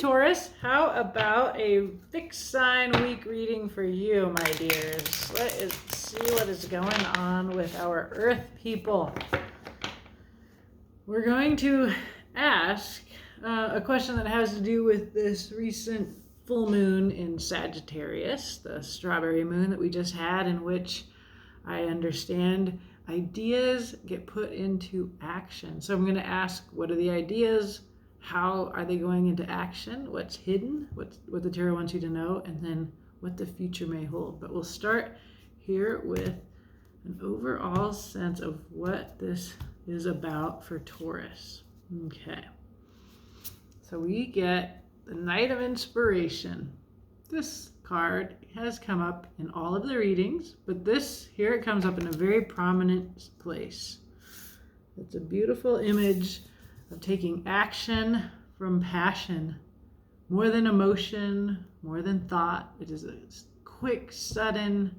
Taurus, how about a fixed sign week reading for you, my dears? Let's see what is going on with our Earth people. We're going to ask a question that has to do with this recent full moon in Sagittarius, the strawberry moon that we just had, in which I understand ideas get put into action. So I'm going to ask, what are the ideas? How are they going into action? What's hidden? What the tarot wants you to know? And then what the future may hold. But we'll start here with an overall sense of what this is about for Taurus. Okay. So we get the Knight of Inspiration. This card has come up in all of the readings, but this here, it comes up in a very prominent place. It's a beautiful image of taking action from passion, more than emotion, more than thought. It is a quick, sudden,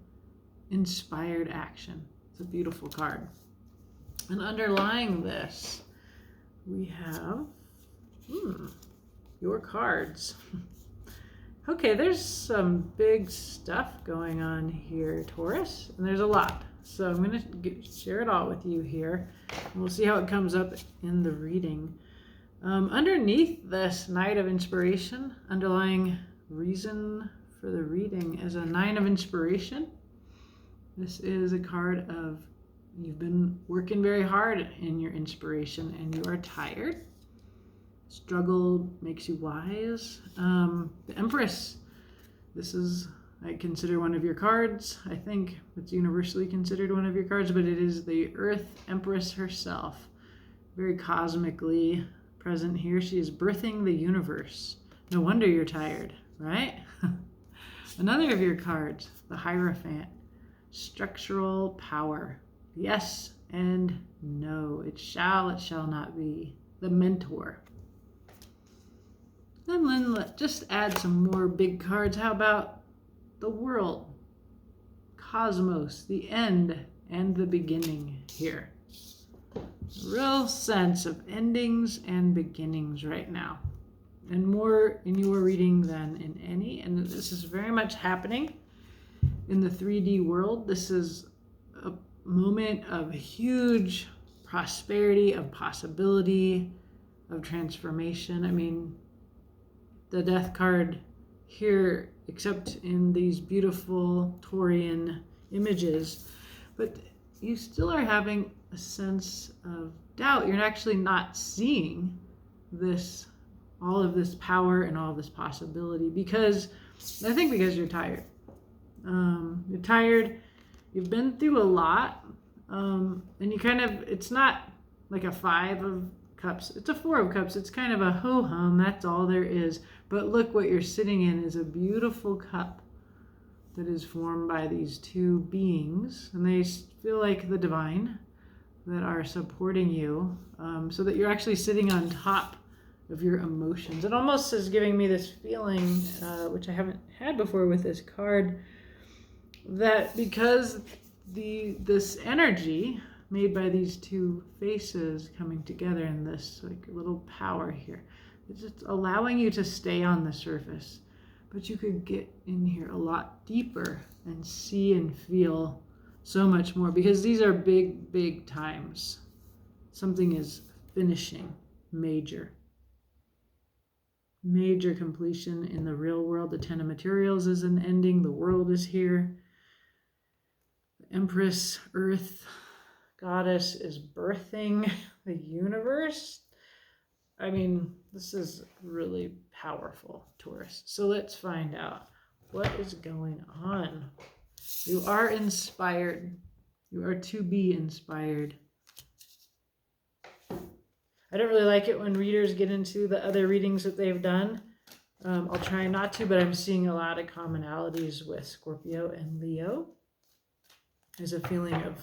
inspired action. It's a beautiful card. And underlying this, we have your cards. Okay, there's some big stuff going on here, Taurus, and there's a lot. So I'm going to share it all with you here. And we'll see how it comes up in the reading. Underneath this Knight of Inspiration, underlying reason for the reading is a Nine of Inspiration. This is a card of you've been working very hard in your inspiration and you are tired. Struggle makes you wise. The Empress. This is, I consider, one of your cards. I think it's universally considered one of your cards, but it is the Earth Empress herself. Very cosmically present here. She is birthing the universe. No wonder you're tired, right? Another of your cards, the Hierophant. Structural power. Yes and no. It shall not be. The Mentor. And then let's just add some more big cards. How about the World, Cosmos, the end and the beginning here. Real sense of endings and beginnings right now. And more in your reading than in any. And this is very much happening in the 3D world. This is a moment of huge prosperity, of possibility, of transformation. I mean, the Death card here, except in these beautiful Taurian images, but you still are having a sense of doubt. You're actually not seeing this, all of this power and all of this possibility, because I think because you're tired. You're tired. You've been through a lot, and you kind of, it's not like a 5 of Cups. It's a 4 of Cups. It's kind of a ho-hum. That's all there is. But look, what you're sitting in is a beautiful cup that is formed by these two beings, and they feel like the divine that are supporting you, so that you're actually sitting on top of your emotions. It almost is giving me this feeling, which I haven't had before with this card, that because this energy made by these two faces coming together in this like little power here, it's just allowing you to stay on the surface, but you could get in here a lot deeper and see and feel so much more, because these are big times. Something is finishing, major completion in the real world. The 10 of Materials is an ending. The World is here. The Empress, Earth, Goddess, is birthing the universe. I mean, this is really powerful, Taurus. So let's find out what is going on. You are inspired. You are to be inspired. I don't really like it when readers get into the other readings that they've done. I'll try not to, but I'm seeing a lot of commonalities with Scorpio and Leo. There's a feeling of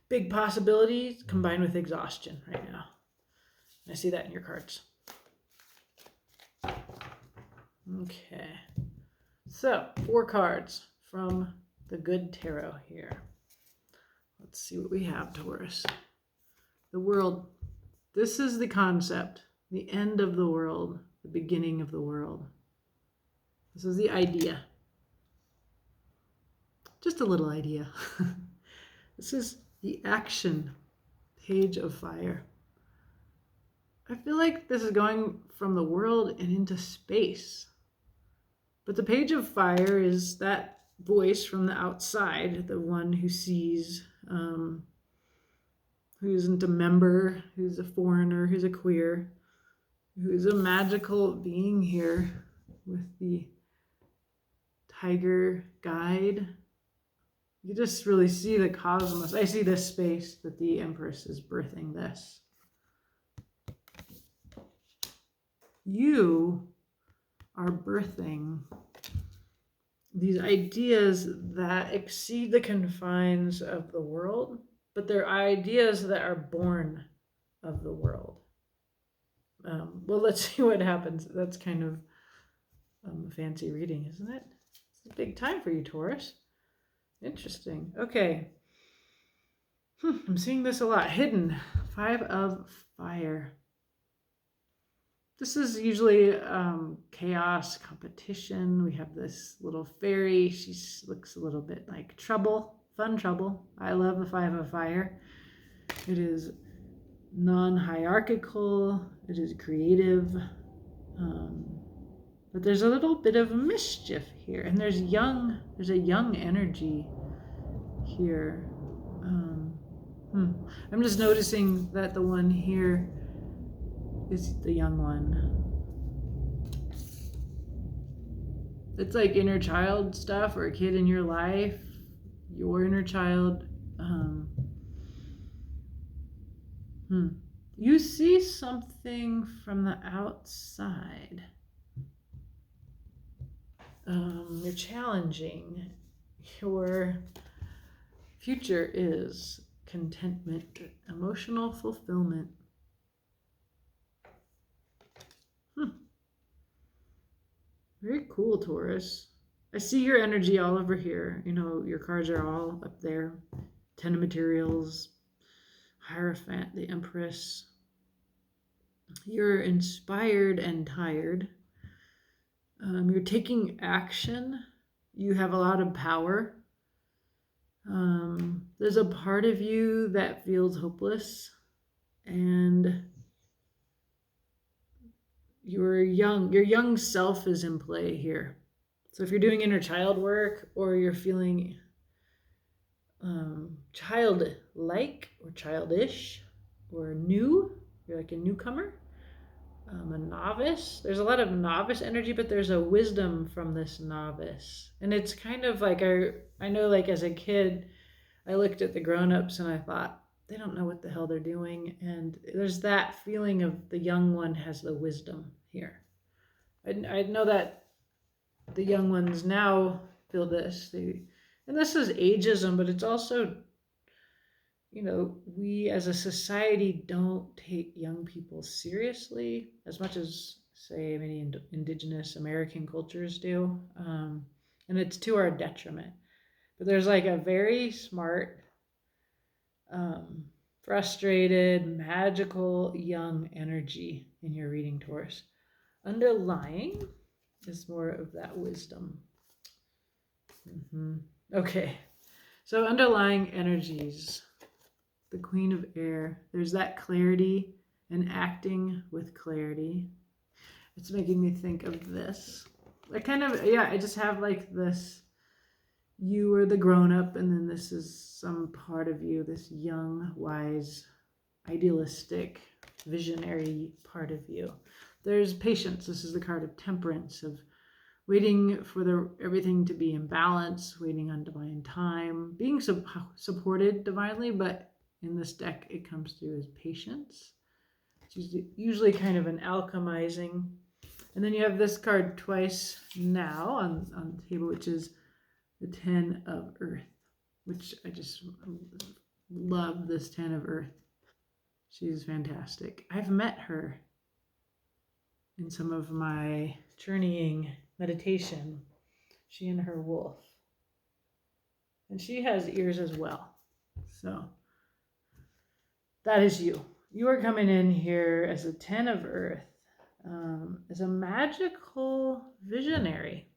big possibilities combined with exhaustion right now. I see that in your cards. Okay. So, 4 cards from the Good Tarot here. Let's see what we have, Taurus. The World. This is the concept, the end of the world, the beginning of the world. This is the idea. Just a little idea. This is the action, page of fire. I feel like this is going from the world and into space. But the page of fire is that voice from the outside, the one who sees, who isn't a member, who's a foreigner, who's a queer, who's a magical being here with the tiger guide. You just really see the cosmos. I see this space that the Empress is birthing this. You are birthing these ideas that exceed the confines of the world, but they're ideas that are born of the world. Well, let's see what happens. That's kind of a fancy reading, isn't it? It's a big time for you, Taurus. Interesting. Okay. I'm seeing this a lot. Hidden. 5 of Fire. This is usually chaos, competition. We have this little fairy. She looks a little bit like trouble, fun trouble. I love the 5 of Fire. It is non-hierarchical. It is creative. But there's a little bit of mischief here. And there's a young energy here. I'm just noticing that the one here is the young one. It's like inner child stuff, or a kid in your life, your inner child. You see something from the outside. You're challenging. Your future is contentment, emotional fulfillment. Very cool, Taurus. I see your energy all over here. You know, your cards are all up there. 10 of Materials, Hierophant, the Empress. You're inspired and tired. You're taking action. You have a lot of power. There's a part of you that feels hopeless, and your young self is in play here. So if you're doing inner child work, or you're feeling childlike or childish or new, you're like a newcomer, a novice. There's a lot of novice energy, but there's a wisdom from this novice. And it's kind of like, I know, like as a kid, I looked at the grown-ups and I thought, they don't know what the hell they're doing. And there's that feeling of the young one has the wisdom here. I know that the young ones now feel this. And this is ageism, but it's also, you know, we as a society don't take young people seriously as much as, say, many indigenous American cultures do. And it's to our detriment. But there's like a very smart, frustrated, magical, young energy in your reading, Taurus. Underlying is more of that wisdom. Okay, so underlying energies. The Queen of Air. There's that clarity and acting with clarity. It's making me think of this. I just have like this, you are the grown-up, and then this is some part of you, this young, wise, idealistic, visionary part of you. There's patience. This is the card of Temperance, of waiting for everything to be in balance, waiting on divine time, being supported divinely, but in this deck, it comes through as patience. It's usually kind of an alchemizing. And then you have this card twice now on the table, which is the 10 of Earth, which I just love this 10 of Earth. She's fantastic. I've met her in some of my journeying meditation. She and her wolf. And she has ears as well. So that is you. You are coming in here as a 10 of Earth. is a magical visionary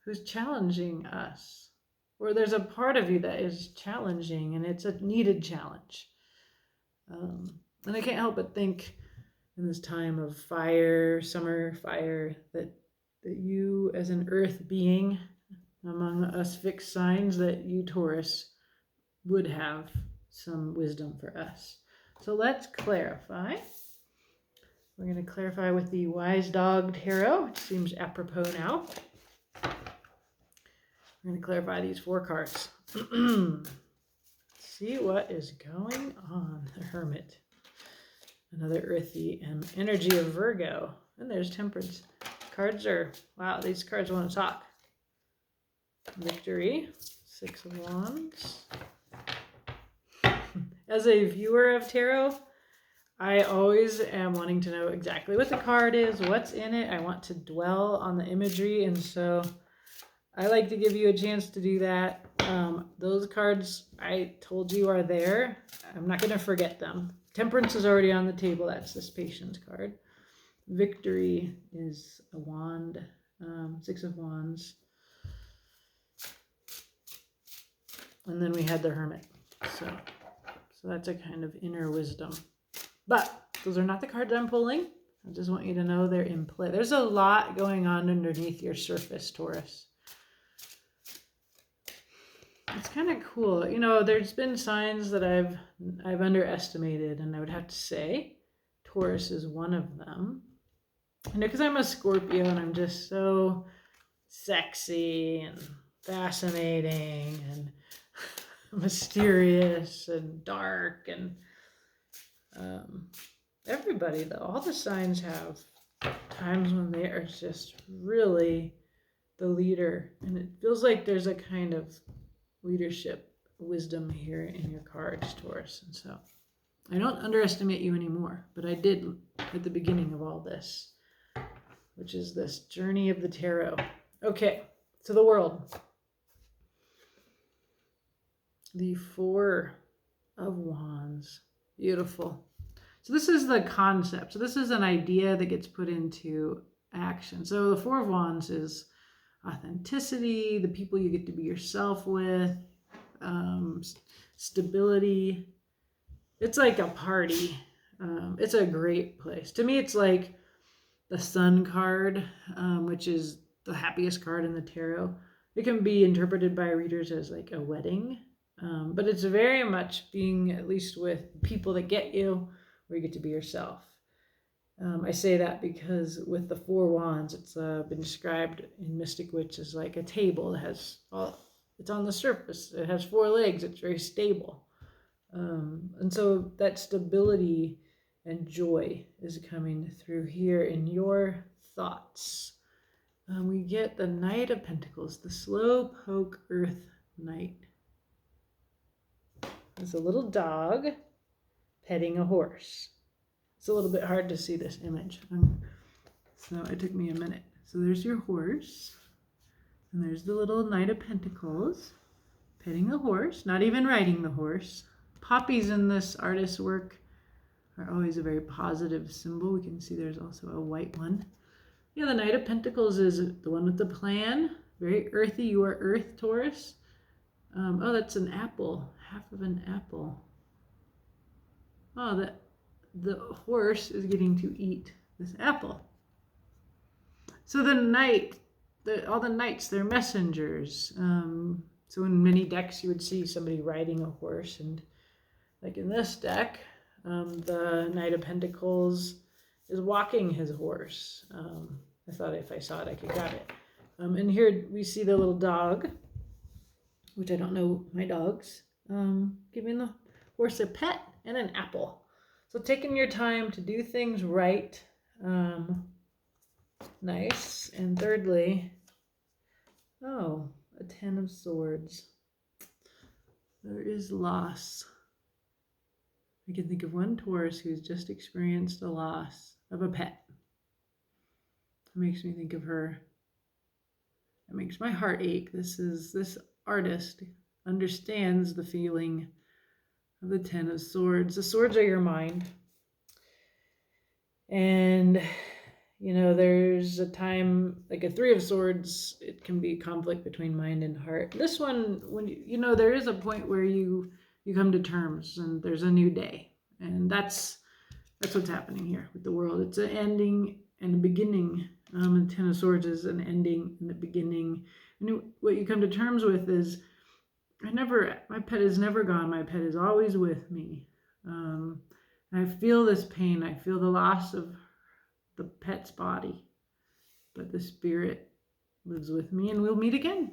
who's challenging us. Or there's a part of you that is challenging, and it's a needed challenge. And I can't help but think in this time of fire, summer fire, that you as an earth being among us fixed signs, that you, Taurus, would have some wisdom for us. So let's clarify. We're going to clarify with the Wise Dog Tarot, which seems apropos now. We're going to clarify these 4 cards. See what is going on. The Hermit. Another earthy energy of Virgo. And there's Temperance. Cards are, wow, these cards want to talk. Victory. 6 of Wands. As a viewer of tarot, I always am wanting to know exactly what the card is, what's in it. I want to dwell on the imagery, and so I like to give you a chance to do that. Those cards I told you are there. I'm not going to forget them. Temperance is already on the table. That's this Patience card. Victory is a wand, 6 of Wands. And then we had the Hermit. So that's a kind of inner wisdom. But those are not the cards I'm pulling. I just want you to know they're in play. There's a lot going on underneath your surface, Taurus. It's kind of cool. You know, there's been signs that I've underestimated, and I would have to say Taurus is one of them. You know, because I'm a Scorpio and I'm just so sexy and fascinating and mysterious and dark, and everybody, though, all the signs have times when they are just really the leader, and it feels like there's a kind of leadership wisdom here in your cards, Taurus. And so I don't underestimate you anymore, but I did at the beginning of all this, which is this journey of the tarot. Okay, so the world. The 4 of Wands. Beautiful. So this is the concept. So this is an idea that gets put into action. So the 4 of Wands is authenticity, the people you get to be yourself with, stability. It's like a party. It's a great place. To me, it's like the Sun card, which is the happiest card in the tarot. It can be interpreted by readers as like a wedding. But it's very much being, at least with people that get you, where you get to be yourself. I say that because with the 4 wands, it's been described in Mystic Witch as like a table that has it's on the surface. It has 4 legs. It's very stable. And so that stability and joy is coming through here in your thoughts. We get the Knight of Pentacles, the slow poke earth knight. There's a little dog petting a horse. It's a little bit hard to see this image, so it took me a minute. So there's your horse, and there's the little Knight of Pentacles petting a horse, not even riding the horse. Poppies in this artist's work are always a very positive symbol. We can see there's also a white one. Yeah, the Knight of Pentacles is the one with the plan. Very earthy. You are Earth, Taurus. Oh, that's an apple. Half of an apple. Oh, the horse is getting to eat this apple. So the knight, all the knights, they're messengers. So in many decks, you would see somebody riding a horse, and like in this deck, the Knight of Pentacles is walking his horse. I thought if I saw it, I could grab it. And here we see the little dog, which I don't know my dogs, giving the horse a pet and an apple. So taking your time to do things right. Nice. And thirdly, oh, a 10 of Swords. There is loss. I can think of one Taurus who's just experienced a loss of a pet. It makes me think of her. It makes my heart ache. This artist understands the feeling of the 10 of Swords. The swords are your mind. And, there's a time, like a Three of Swords, it can be conflict between mind and heart. This one, when there is a point where you come to terms and there's a new day. And that's what's happening here with the world. It's an ending and a beginning. And Ten of Swords is an ending and a beginning. And what you come to terms with is, my pet is never gone. My pet is always with me. And I feel this pain. I feel the loss of the pet's body, but the spirit lives with me, and we'll meet again.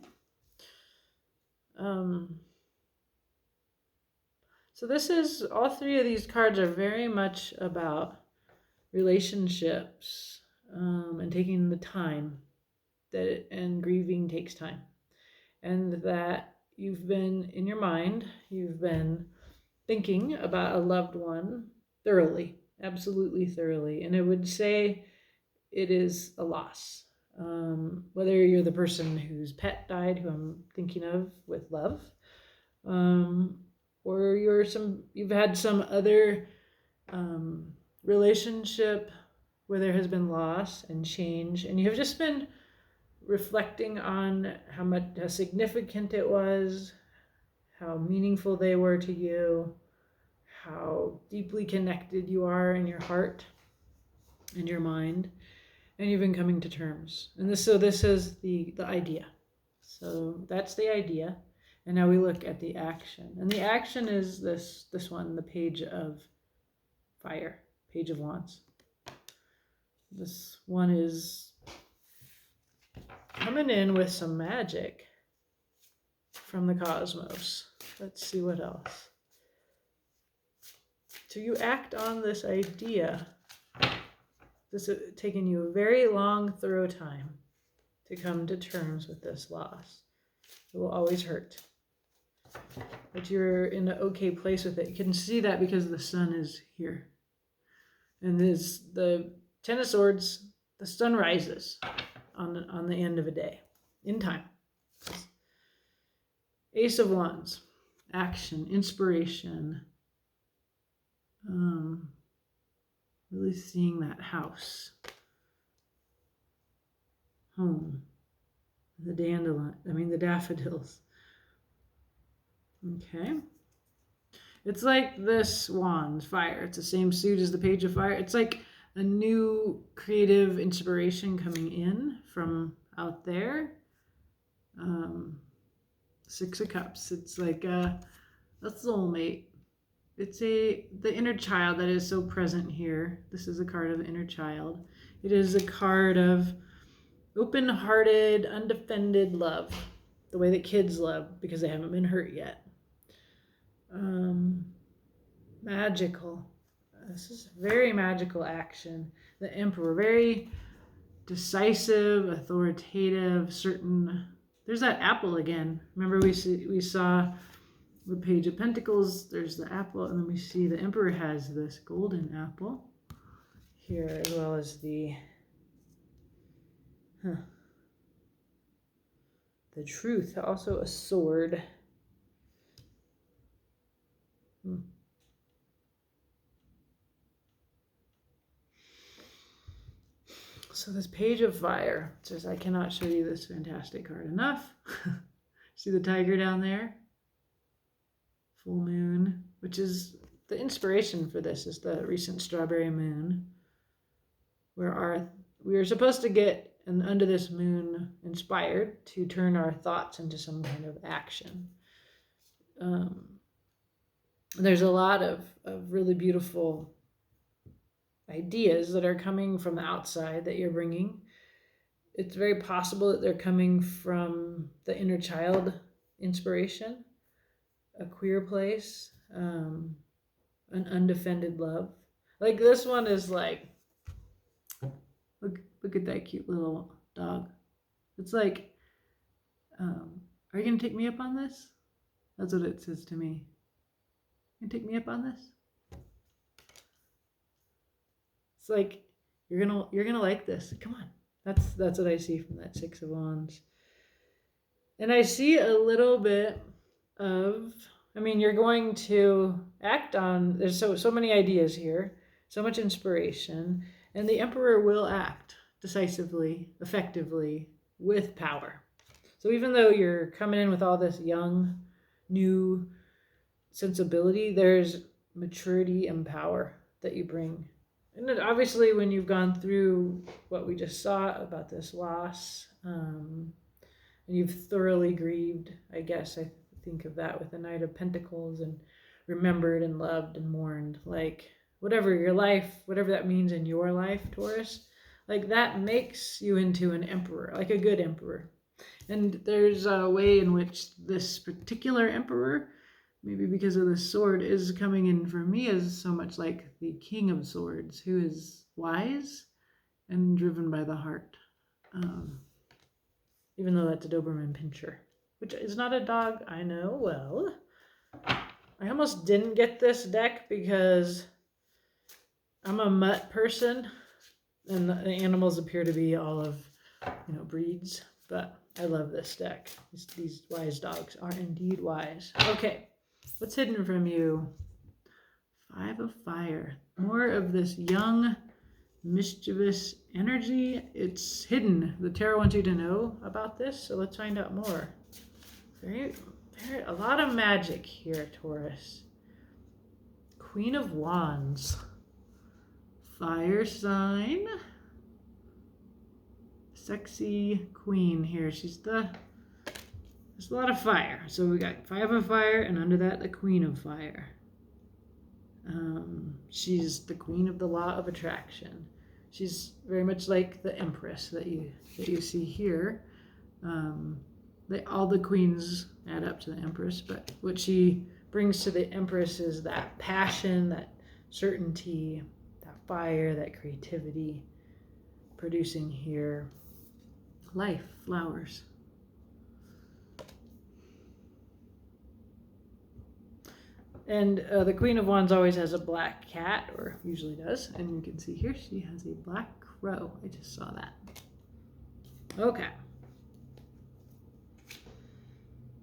So this is, all three of these cards are very much about relationships, and taking the time and grieving takes time, and that you've been in your mind, you've been thinking about a loved one thoroughly, absolutely thoroughly, and it would say it is a loss. Whether you're the person whose pet died, who I'm thinking of with love, or you've had some other relationship where there has been loss and change, and you have just been reflecting on how significant it was, how meaningful they were to you, how deeply connected you are in your heart and your mind, and you've been coming to terms. And this is the idea. So that's the idea. And now we look at the action. And the action is this one, the Page of Fire, Page of Wands. This one is coming in with some magic from the cosmos. Let's see what else. So you act on this idea. This has taken you a very long, thorough time to come to terms with this loss. It will always hurt. But you're in an okay place with it. You can see that because the sun is here. And the Ten of Swords, the sun rises on the end of a day, in time. Ace of Wands, action, inspiration, really seeing that house, home, the daffodils. Okay. It's like this wand, fire. It's the same suit as the Page of Fire. It's like a new creative inspiration coming in from out there. Six of Cups. It's like a soulmate. It's the inner child that is so present here. This is a card of the inner child. It is a card of open-hearted, undefended love. The way that kids love because they haven't been hurt yet. Magical. This is very magical action. The Emperor, very decisive, authoritative, certain. There's that apple again. Remember we saw the Page of Pentacles. There's the apple, and then we see the Emperor has this golden apple here, as well as the Truth, also a sword. So this Page of Fire says, I cannot show you this fantastic card enough. See the tiger down there? Full moon, which is the inspiration for this, is the recent strawberry moon, where we are supposed to get under this moon inspired to turn our thoughts into some kind of action. There's a lot of really beautiful ideas that are coming from the outside that you're bringing. It's very possible that they're coming from the inner child inspiration, a queer place, an undefended love. Like this one is like, look at that cute little dog. It's like, are you gonna take me up on this? That's what it says to me. You gonna take me up on this? It's like, you're gonna like this. Come on. That's what I see from that Six of Wands. And I see a little bit of, you're going to act on, there's so many ideas here, so much inspiration, And the emperor will act decisively, effectively, with power. So even though you're coming in with all this young, new sensibility, there's maturity and power that you bring. And then obviously when you've gone through what we just saw about this loss, and you've thoroughly grieved, I guess I think of that with the Knight of Pentacles, and remembered and loved and mourned, like whatever your life, whatever that means in your life, Taurus, like that makes you into an emperor, like a good emperor. And there's a way in which this particular emperor, maybe because of the sword, is coming in for me as so much like the King of Swords, who is wise and driven by the heart. Even though that's a Doberman Pinscher, which is not a dog I know well. I almost didn't get this deck because I'm a mutt person, and the animals appear to be all of, breeds, but I love this deck. These wise dogs are indeed wise. Okay, what's hidden from you? 5 of Fire. More of this young, mischievous energy. It's hidden. The tarot wants you to know about this, so let's find out more. A lot of magic here, Taurus. Queen of Wands. Fire sign. Sexy queen here. There's a lot of fire. So we got 5 of Fire, and under that, the Queen of Fire. She's the queen of the law of attraction. She's very much like the Empress that you see here. All the queens add up to the Empress, but what she brings to the Empress is that passion, that certainty, that fire, that creativity, producing here life, flowers. And the Queen of Wands always has a black cat, or usually does, and you can see here she has a black crow. I just saw that. Okay.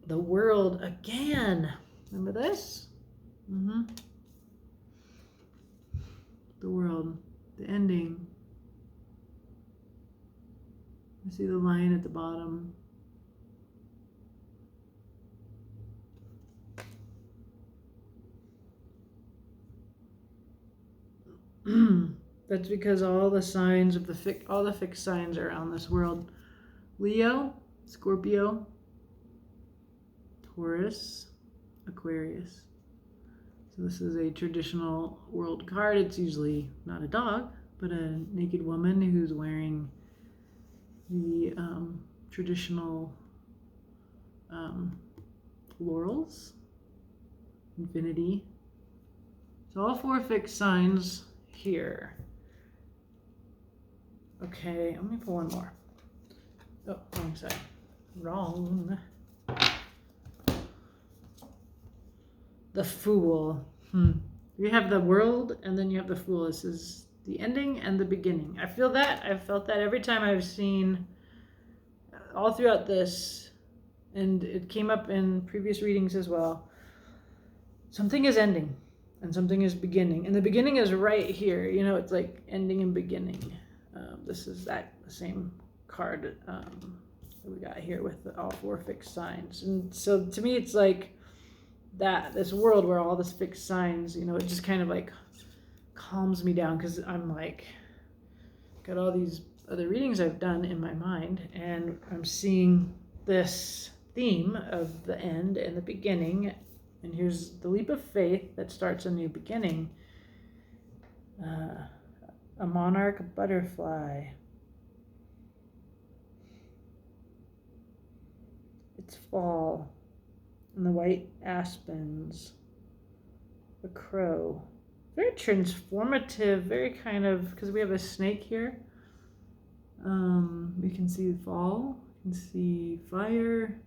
The World again. Remember this? The World. The ending. I see the line at the bottom. That's because all the signs of all the fixed signs are on this world. Leo, Scorpio, Taurus, Aquarius. So this is a traditional world card. It's usually not a dog, but a naked woman who's wearing the traditional laurels, infinity. So all 4 fixed signs here. Okay, let me pull one more. Oh, wrong side. Wrong. The Fool. You have the World, and then you have the Fool. This is the ending and the beginning. I've felt that every time I've seen, all throughout this, and it came up in previous readings as well. Something is ending, and something is beginning. And the beginning is right here. It's like ending and beginning. This is the same card that we got here with all 4 fixed signs. And so to me, it's like this world where all this fixed signs, it just kind of like calms me down, because I'm like, got all these other readings I've done in my mind, and I'm seeing this theme of the end and the beginning. And here's the leap of faith that starts a new beginning. A monarch butterfly. It's fall. And the white aspens. The crow. Very transformative, very kind of, because we have a snake here. We can see fall. We can see fire.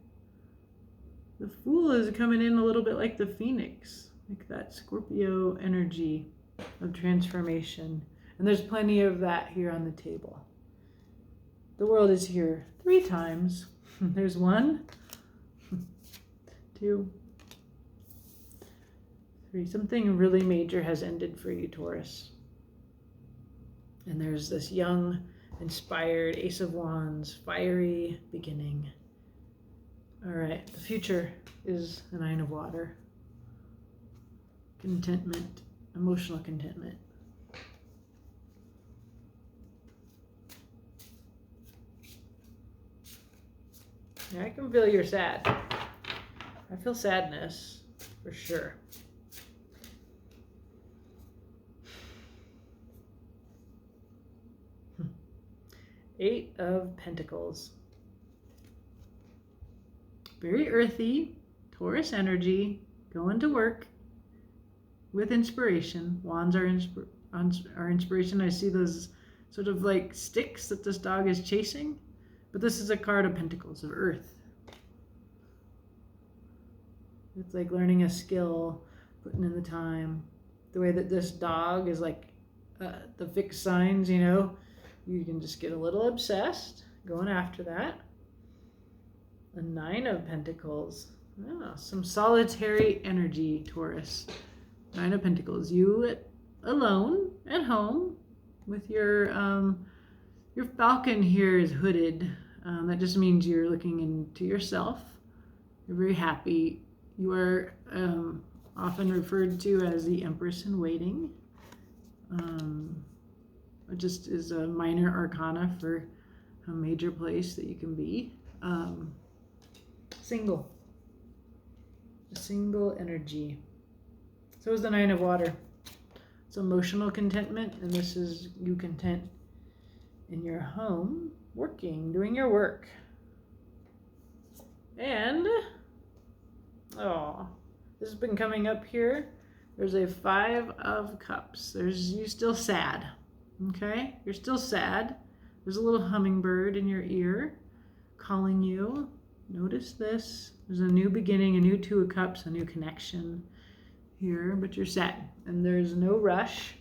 The Fool is coming in a little bit like the Phoenix, like that Scorpio energy of transformation. And there's plenty of that here on the table. The World is here 3 times. There's 1, 2, 3. Something really major has ended for you, Taurus. And there's this young, inspired Ace of Wands, fiery beginning. All right, the future is the Nine of Water. Contentment, emotional contentment. Yeah, I can feel you're sad. I feel sadness, for sure. Eight of Pentacles. Very earthy, Taurus energy, going to work with inspiration. Wands are inspiration. I see those sort of like sticks that this dog is chasing, but this is a card of Pentacles, of earth. It's like learning a skill, putting in the time. The way that this dog is like the fixed signs, you know, you can just get a little obsessed going after that. The Nine of Pentacles. Oh, some solitary energy, Taurus. Nine of Pentacles. You alone at home with your falcon here is hooded. That just means you're looking into yourself. You're very happy. You are often referred to as the Empress in Waiting. It just is a minor arcana for a major place that you can be. Single. A single energy. So is the Nine of Water. It's emotional contentment, and this is you content in your home, working, doing your work. And, this has been coming up here. There's a Five of Cups. You still sad, okay? You're still sad. There's a little hummingbird in your ear calling you. Notice this. There's a new beginning, a new Two of Cups, a new connection here, but you're sad. And there's no rush.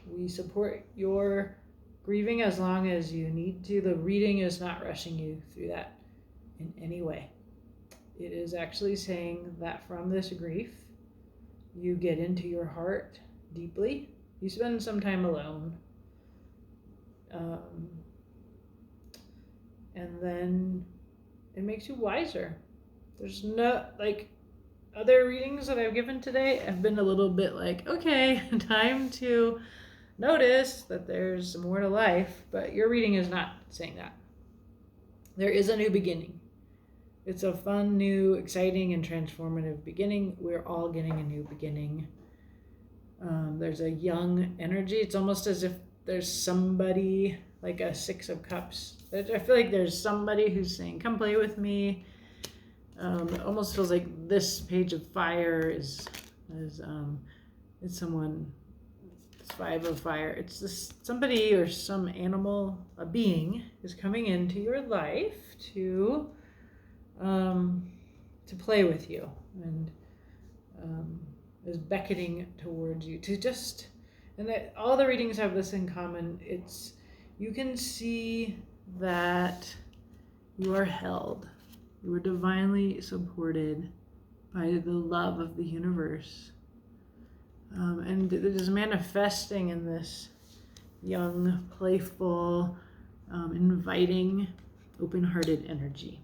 We support your grieving as long as you need to. The reading is not rushing you through that in any way. It is actually saying that from this grief, you get into your heart deeply. You spend some time alone. And then it makes you wiser. There's no, like, other readings that I've given today have been a little bit like, okay, time to notice that there's more to life, but your reading is not saying that. There is a new beginning. It's a fun, new, exciting, and transformative beginning. We're all getting a new beginning. There's a young energy. It's almost as if there's somebody, like a Six of Cups. I feel like there's somebody who's saying, come play with me. It almost feels like this page of fire is someone. It's Five of Fire. It's this somebody or some animal, a being, is coming into your life to play with you and is beckoning towards you to just. And that all the readings have this in common. It's you can see that you are held. You are divinely supported by the love of the universe. And it is manifesting in this young, playful, inviting, open-hearted energy.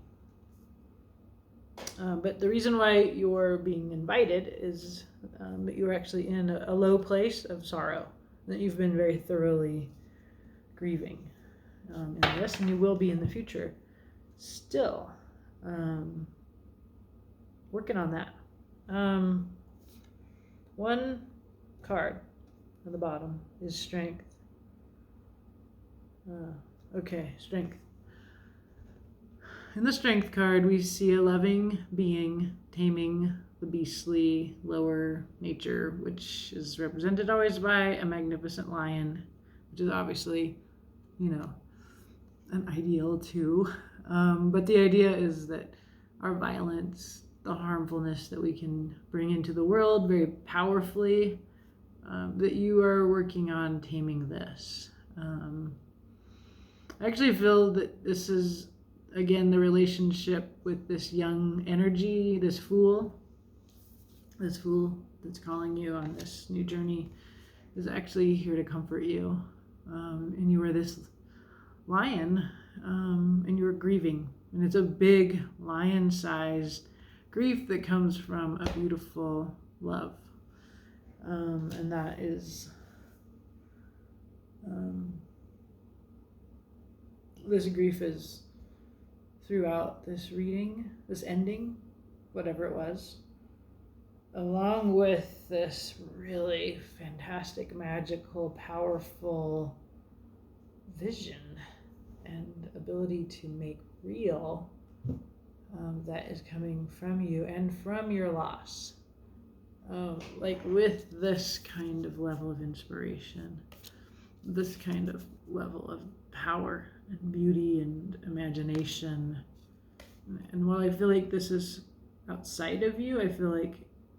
But the reason why you're being invited is that you're actually in a low place of sorrow, that you've been very thoroughly grieving in this, and you will be in the future still. Working on that. One card at the bottom is Strength. Okay, Strength. In the Strength card, we see a loving being taming the beastly lower nature, which is represented always by a magnificent lion, which is obviously, an ideal too. But the idea is that our violence, the harmfulness that we can bring into the world very powerfully, that you are working on taming this. I actually feel that this is, again, the relationship with this young energy, this fool that's calling you on this new journey. is actually here to comfort you. And you are this lion, and you are grieving. And it's a big lion-sized grief that comes from a beautiful love. And that is this grief is throughout this reading, this ending, whatever it was, along with this really fantastic, magical, powerful vision and ability to make real that is coming from you and from your loss. Like with this kind of level of inspiration, this kind of level of power and beauty and imagination. And while I feel like this is outside of you, I feel like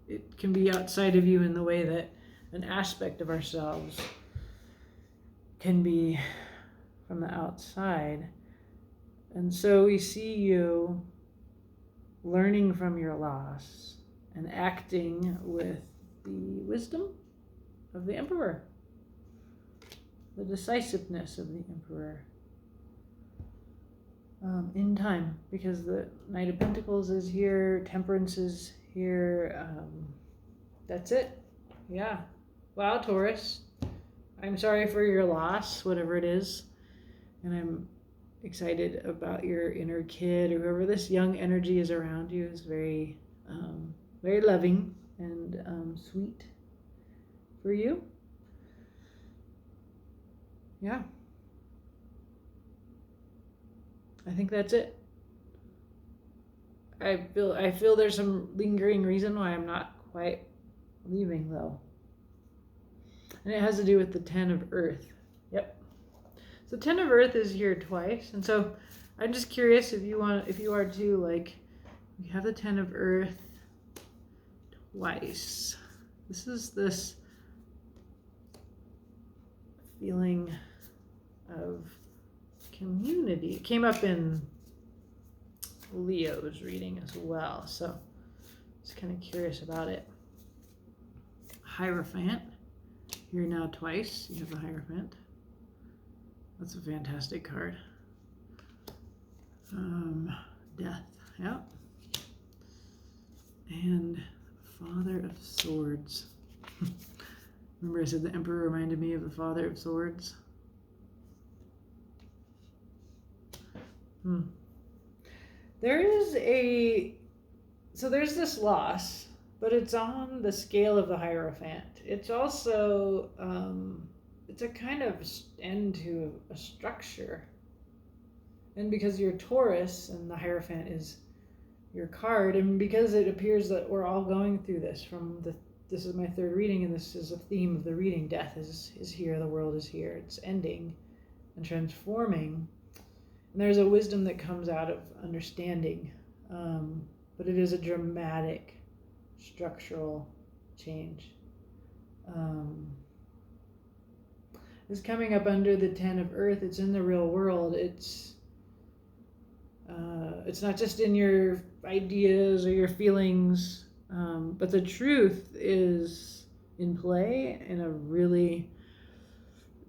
it can be outside of you in the way that an aspect of ourselves can be from the outside. And so we see you learning from your loss and acting with the wisdom of the Emperor, the decisiveness of the Emperor in time, because the Knight of Pentacles is here, Temperance is here. That's it. Yeah. Wow, Taurus. I'm sorry for your loss, whatever it is. And I'm excited about your inner kid, or whoever this young energy is around you is very, very loving and sweet for you. Yeah. I think that's it. I feel there's some lingering reason why I'm not quite leaving though. And it has to do with the Ten of Earth. Yep. So Ten of Earth is here twice. And so I'm just curious if you are to, like, you have the Ten of Earth twice. This is this feeling of community. It came up in Leo's reading as well, so just kind of curious about it. Hierophant, here now twice. You have the Hierophant. That's a fantastic card. Death, yeah. And Father of Swords. Remember I said the Emperor reminded me of the Father of Swords? There's this loss, but it's on the scale of the Hierophant. It's also, it's a kind of end to a structure. And because you're Taurus and the Hierophant is your card, and because it appears that we're all going through this this is my third reading, and this is a theme of the reading. Death is here, the world is here. It's ending and transforming. And there's a wisdom that comes out of understanding, but it is a dramatic structural change. It's coming up under the Ten of Earth. It's in the real world. It's not just in your ideas or your feelings, but the truth is in play in a really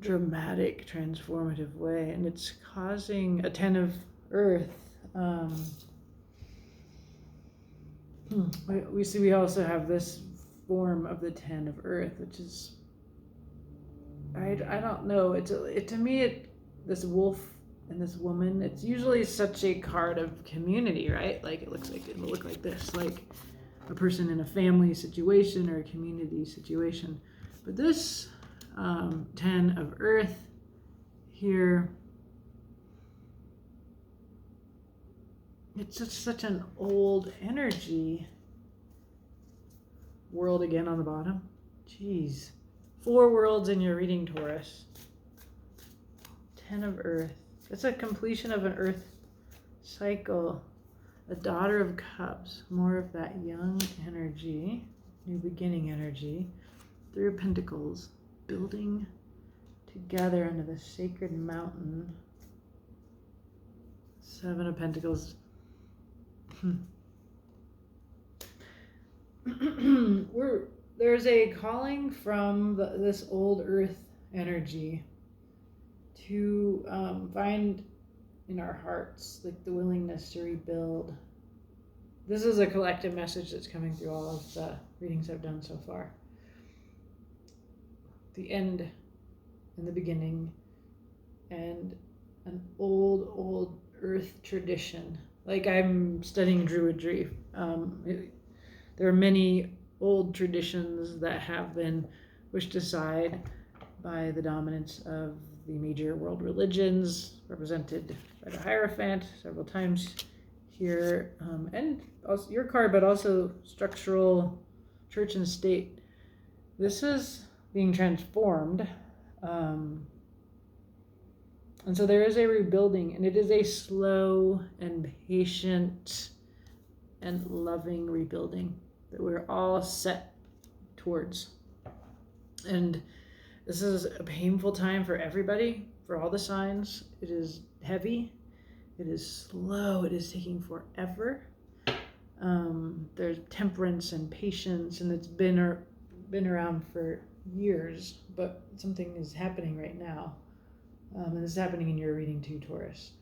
dramatic, transformative way, and it's causing a Ten of Earth. We also have this form of the Ten of Earth, which is, I don't know. This wolf and this woman. It's usually such a card of community, right? Like it'll look like this, like a person in a family situation or a community situation. But this Ten of Earth here, it's just such an old energy. World again on the bottom. Jeez. 4 worlds in your reading, Taurus. Ten of Earth. It's a completion of an Earth cycle. A Daughter of Cups. More of that young energy, new beginning energy. 3 of Pentacles. Building together under the sacred mountain. 7 of Pentacles. there's a calling from this old earth energy to find in our hearts like the willingness to rebuild. This is a collective message that's coming through all of the readings I've done so far. The end and the beginning, and an old earth tradition. Like I'm studying Druidry. There are many old traditions that have been pushed aside by the dominance of the major world religions, represented by the Hierophant several times here, and also your card, but also structural church and state. This is being transformed. And so there is a rebuilding, and it is a slow and patient and loving rebuilding that we're all set towards. And this is a painful time for everybody, for all the signs. It is heavy, it is slow, it is taking forever. There's temperance and patience, and it's been around for years, but something is happening right now. And this is happening in your reading too, Taurus.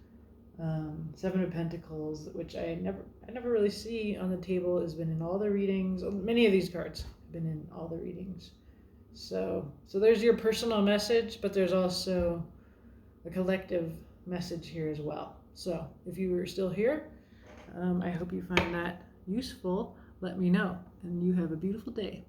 Seven of Pentacles, which I never really see on the table, has been in all the readings. Many of these cards have been in all the readings. So there's your personal message, but there's also a collective message here as well. So if you are still here, I hope you find that useful. Let me know, and you have a beautiful day.